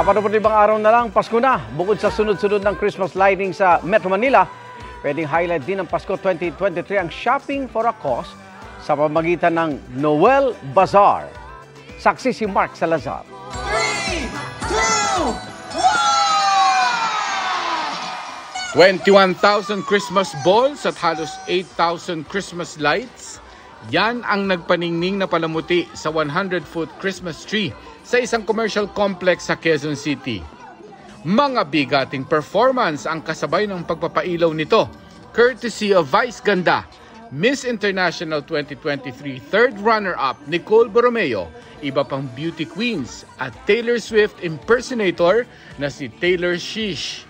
45 araw na lang, Pasko na. Bukod sa sunod-sunod ng Christmas lighting sa Metro Manila, pwedeng highlight din ng Pasko 2023 ang shopping for a cause sa pamamagitan ng Noel Bazaar. Saksi si Mark Salazar. 21,000 Christmas balls at halos 8,000 Christmas lights. Yan ang nagpaningning na palamuti sa 100-foot Christmas tree sa isang commercial complex sa Quezon City. Mga bigating performance ang kasabay ng pagpapailaw nito, courtesy of Vice Ganda, Miss International 2023 third runner-up Nicole Borromeo, iba pang beauty queens at Taylor Swift impersonator na si Taylor Shish.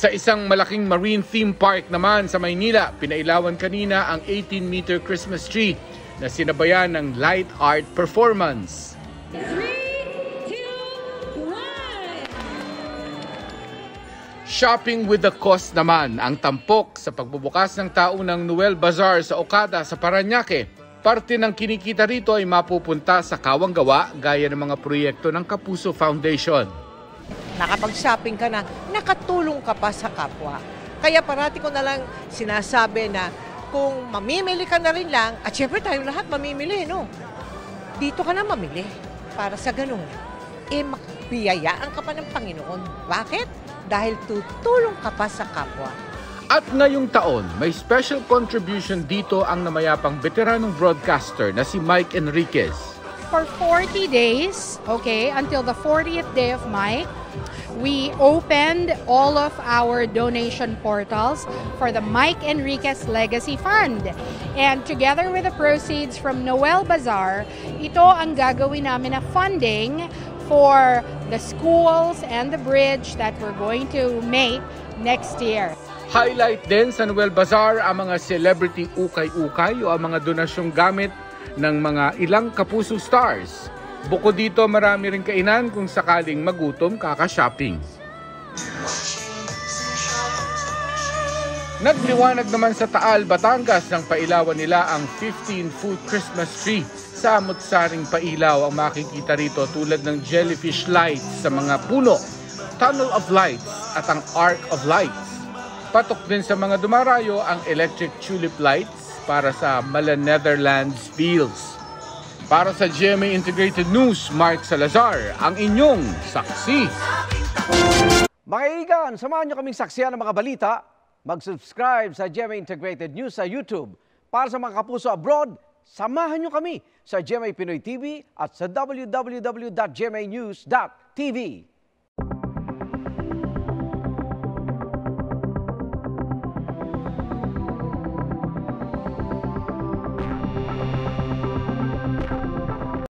Sa isang malaking marine theme park naman sa Maynila, pinailawan kanina ang 18-meter Christmas tree na sinabayan ng light art performance. 3, 2, 1. Shopping with the cost naman ang tampok sa pagbubukas ng taunang Noel Bazaar sa Okada sa Parañaque. Parte ng kinikita rito ay mapupunta sa kawang-gawa gaya ng mga proyekto ng Kapuso Foundation. Nakapag-shopping ka na, nakatulong ka pa sa kapwa. Kaya parati ko na lang sinasabi na kung mamimili ka na rin lang, at syempre tayo lahat mamimili, no? Dito ka na mamili para sa ganun. Makabiyayaan ka pa ng Panginoon. Bakit? Dahil tutulong ka pa sa kapwa. At ngayong taon, may special contribution dito ang namayapang veteranong broadcaster na si Mike Enriquez. For 40 days, okay, until the 40th day of Mike, we opened all of our donation portals for the Mike Enriquez Legacy Fund. And together with the proceeds from Noel Bazaar, ito ang gagawin namin na funding for the schools and the bridge that we're going to make next year. Highlight din sa Noel Bazaar ang mga celebrity ukay-ukay o ang mga donasyong gamit ng mga ilang Kapuso stars. Bukod dito, marami rin kainan kung sakaling magutom kaka-shopping. Nagliwanag naman sa Taal, Batangas nang pailawan nila ang 15-foot Christmas tree. Samot-saring pailaw ang makikita rito tulad ng jellyfish lights sa mga puno, tunnel of lights at ang arc of lights. Patok din sa mga dumarayo ang electric tulip lights para sa Mala Netherlands Fields. Para sa GMA Integrated News, Mark Salazar, ang inyong saksi. Mga kaibigan, samahan nyo kaming saksiyan ng mga balita. Mag-subscribe sa GMA Integrated News sa YouTube. Para sa mga kapuso abroad, samahan nyo kami sa GMA Pinoy TV at sa www.gmanews.tv.